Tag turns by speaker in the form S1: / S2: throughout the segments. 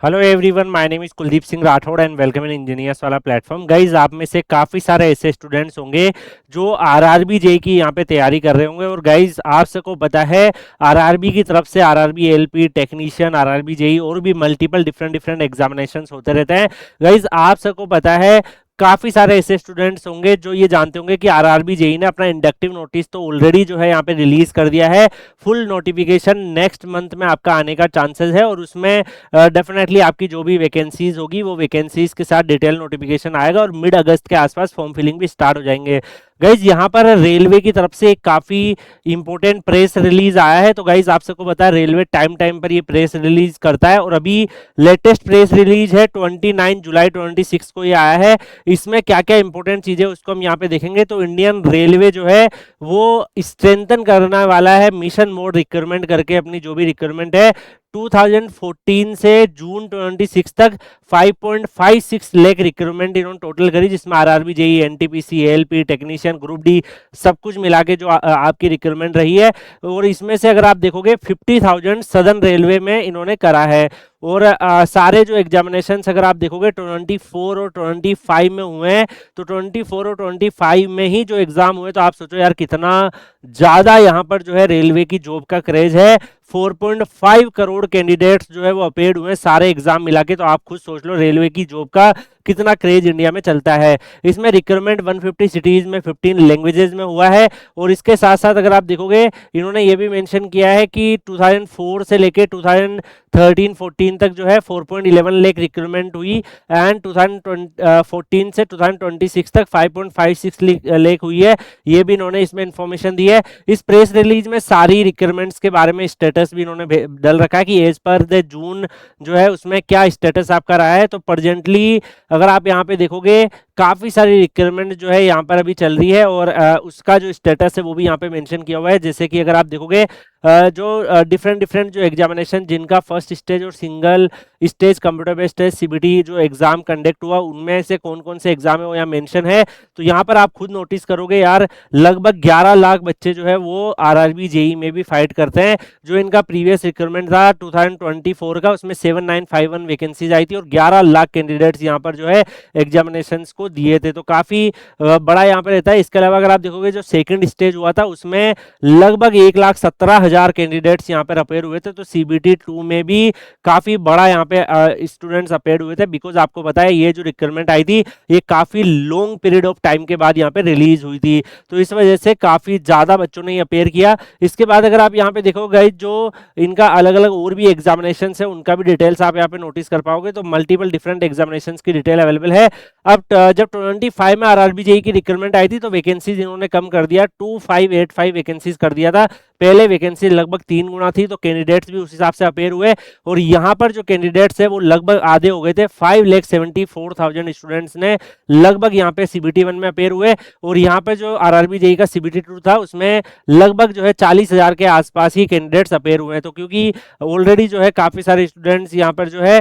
S1: Hello everyone, my name is Kuldeep Singh Rathore and welcome in engineers वाला platform. Guys, आप में से काफ़ी सारे ऐसे स्टूडेंट्स होंगे जो आरआरबी जेई की यहाँ पे तैयारी कर रहे होंगे। और गाइज, आप सबको पता है आरआरबी की तरफ से RRB LP technician, RRB JE और भी मल्टीपल डिफरेंट डिफरेंट एग्जामिनेशंस होते रहते हैं। गाइज, आप सबको पता है काफी सारे ऐसे स्टूडेंट्स होंगे जो ये जानते होंगे कि आरआरबी जेई ने अपना इंडक्टिव नोटिस तो ऑलरेडी जो है यहाँ पे रिलीज कर दिया है। फुल नोटिफिकेशन नेक्स्ट मंथ में आपका आने का चांसेस है और उसमें डेफिनेटली आपकी जो भी वैकेंसीज होगी वो वैकेंसीज के साथ डिटेल नोटिफिकेशन आएगा और मिड अगस्त के आसपास फॉर्म फिलिंग भी स्टार्ट हो जाएंगे। गाइज, यहाँ पर रेलवे की तरफ से एक काफी इंपॉर्टेंट प्रेस रिलीज आया है। तो गाइज, आप सबको पता है रेलवे टाइम टाइम पर ये प्रेस रिलीज करता है और अभी लेटेस्ट प्रेस रिलीज है 29 जुलाई 26 को ये आया है। इसमें क्या क्या इंपॉर्टेंट चीजें उसको हम यहाँ पे देखेंगे। तो इंडियन रेलवे जो है वो स्ट्रेंथन करने वाला है मिशन मोड रिक्रूटमेंट करके अपनी जो भी रिक्रूटमेंट है 2014 से जून 26 तक 5.56 लाख रिक्रूटमेंट इन्होंने टोटल करी, जिसमें RRB JE NTPC ALP technician group D सब कुछ मिला के जो आपकी रिक्रूटमेंट रही है। और इसमें से अगर आप देखोगे 50,000 सदर्न रेलवे में इन्होंने करा है। और सारे जो एग्जामिनेशन अगर आप देखोगे 24 और 25 में हुए हैं, तो 24 और 25 में ही जो एग्जाम हुए, तो आप सोचो यार कितना ज्यादा यहाँ पर जो है रेलवे की जॉब का क्रेज है। 4.5 करोड़ कैंडिडेट्स जो है वो अपेयर्ड हुए सारे एग्जाम मिला के। तो आप खुद सोच लो रेलवे की जॉब का कितना क्रेज इंडिया में चलता है। इसमें रिक्रूटमेंट 150 सिटीज में 15 लैंग्वेजेस में हुआ है। और इसके साथ साथ अगर आप देखोगे इन्होंने ये भी मेंशन किया है कि 2004 से लेके 2013-14 तक जो है 4.11 लाख रिक्रूटमेंट हुई एंड 2014 से 2026 तक 5.56 लाख हुई है। ये भी इन्होंने इसमें इंफॉर्मेशन दी है। इस प्रेस रिलीज में सारी रिक्रूटमेंट्स के बारे में स्टेटस भी इन्होंने डाल रखा है कि एज पर द जून जो है उसमें क्या स्टेटस आपका रहा है। तो प्रेजेंटली अगर आप यहाँ पे देखोगे काफी सारी रिक्रूटमेंट जो है यहाँ पर अभी चल रही है और उसका जो स्टेटस है वो भी यहाँ पे मेंशन किया हुआ है। जैसे कि अगर आप देखोगे जो डिफरेंट डिफरेंट जो एग्जामिनेशन जिनका फर्स्ट स्टेज और single stage computer based test CBT जो एग्जाम कंडक्ट हुआ उनमें से कौन कौन से एग्जाम है वो यहाँ मेंशन है। तो यहाँ पर आप खुद नोटिस करोगे यार लगभग 11 लाख बच्चे जो है वो आरआरबी जेई में भी फाइट करते हैं। जो इनका प्रीवियस रिक्रूटमेंट था 2024 का उसमें 7951 वैकेंसीज आई थी और 11 लाख कैंडिडेट्स यहाँ पर जो है एग्जामिनेशन को दिए थे। तो काफी बड़ा यहाँ पे रहता है। इसके अलावा अगर आप देखोगे जो सेकंड स्टेज हुआ था उसमें लगभग 1,17,000 कैंडिडेट्स यहाँ पर अपेयर हुए थे। तो सीबीटी 2 में भी काफी बड़ा यहाँ पे स्टूडेंट्स अपेयर हुए थे। बिकॉज आपको पता है ये जो रिक्रूटमेंट आई थी ये काफी लॉन्ग पीरियड ऑफ टाइम के बाद यहाँ पे रिलीज हुई थी। तो इस वजह से काफी ज्यादा बच्चों ने अपेयर किया। इसके बाद अगर आप यहाँ पे देखोगे जो इनका अलग अलग और भी एग्जामिनेशन है उनका भी डिटेल्स आप यहाँ पे नोटिस कर पाओगे। तो मल्टीपल डिफरेंट एग्जामिनेशन की डिटेल अवेलेबल है। अब जब 25 में आरआरबी जेई की रिक्रूटमेंट आई थी तो वैकेंसीज इन्होंने कम कर दिया, 2585 वैकेंसीज कर दिया था। पहले वैकेंसी लगभग 3 गुना थी तो कैंडिडेट्स भी उस हिसाब से अपेयर हुए। और यहाँ पर जो कैंडिडेट्स है वो लगभग आधे हो गए थे। 5,74,000 स्टूडेंट्स ने लगभग यहाँ पे सीबीटी 1 में अपेयर हुए। और यहाँ पे जो आरआरबी जेई का सीबीटी 2 था उसमें लगभग जो है 40,000 के आसपास ही कैंडिडेट्स अपेयर हुए हैं। तो क्योंकि ऑलरेडी जो है काफी सारे स्टूडेंट्स यहाँ पर जो है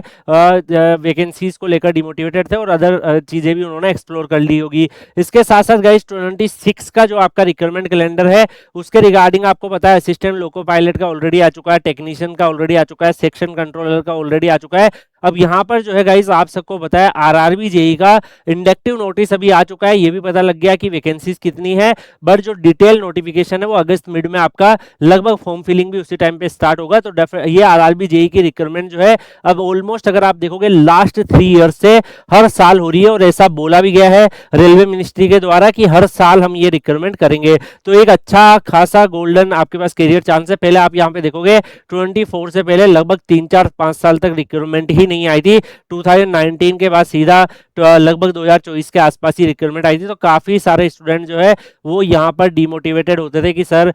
S1: वैकेंसीज को लेकर डिमोटिवेटेड थे और अदर चीजें भी उन्होंने एक्सप्लोर कर ली होगी। इसके साथ साथ गाइस 26 का जो आपका रिक्रूटमेंट कैलेंडर है उसके रिगार्डिंग आपको पता है असिस्टेंट लोको पायलट का ऑलरेडी आ चुका है, टेक्नीशियन का ऑलरेडी आ चुका है, सेक्शन कंट्रोलर का ऑलरेडी आ चुका है। अब यहाँ पर जो है गाइस आप सबको पता है आरआरबी जेई का इंडक्टिव नोटिस अभी आ चुका है। ये भी पता लग गया कि वैकेंसीज कितनी है। बट जो डिटेल नोटिफिकेशन है वो अगस्त मिड में आपका लगभग फॉर्म फिलिंग भी उसी टाइम पे स्टार्ट होगा। तो ये आरआरबी जेई की रिक्रूटमेंट जो है अब ऑलमोस्ट अगर आप देखोगे लास्ट 3 ईयर्स से हर साल हो रही है और ऐसा बोला भी गया है रेलवे मिनिस्ट्री के द्वारा कि हर साल हम ये रिक्रूटमेंट करेंगे। तो एक अच्छा खासा गोल्डन आपके पास करियर चांस है। पहले आप यहाँ पे देखोगे 24 से पहले लगभग 3-4-5 साल तक रिक्रूटमेंट ही नहीं आई थी। 2019 के बाद सीधा लगभग 2024 के आसपास ही रिक्रूटमेंट आई थी। तो काफी सारे स्टूडेंट जो है वो यहाँ पर डिमोटिवेटेड होते थे कि सर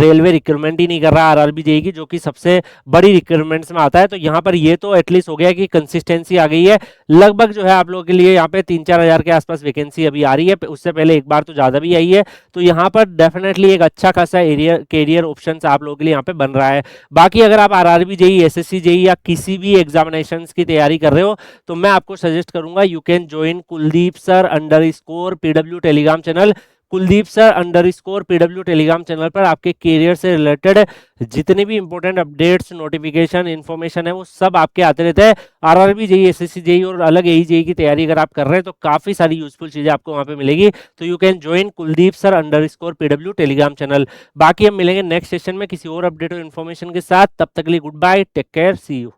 S1: रेलवे रिक्रूटमेंट ही नहीं कर रहा आरआरबी जेई की, जो कि सबसे बड़ी रिक्रूटमेंट्स में आता है। तो यहाँ पर ये तो एटलीस्ट हो गया कि कंसिस्टेंसी आ गई है। लगभग जो है आप लोगों के लिए यहाँ पे 3-4 हजार के आसपास वैकेंसी अभी आ रही है। उससे पहले एक बार तो ज्यादा भी आई है। तो यहाँ पर डेफिनेटली एक अच्छा खासा एरिया कैरियर ऑप्शन आप लोगों के लिए यहाँ पे बन रहा है। बाकी अगर आप आरआरबी जेई, एसएससी जेई या किसी भी एग्जामिनेशन की तैयारी कर रहे हो तो मैं आपको सजेस्ट करूंगा you can join Kuldeep sir _ PW Telegram channel. Kuldeep sir underscore PW Telegram channel पर आपके करियर से रिलेटेड जितने भी इंपॉर्टेंट अपडेट्स, नोटिफिकेशन, इन्फॉर्मेशन है वो सब आपके आते रहते हैं। आरआरबी जेई, एसएससी जेई और अलग एई जेई की तैयारी अगर आप कर रहे हैं तो काफी सारी यूजफुल चीजें आपको वहां पे मिलेगी। तो you can join Kuldeep sir underscore PW Telegram channel. बाकी हम मिलेंगे नेक्स्ट सेशन में किसी और अपडेट और इन्फॉर्मेशन के साथ। तब तक के लिए goodbye, take care, see you.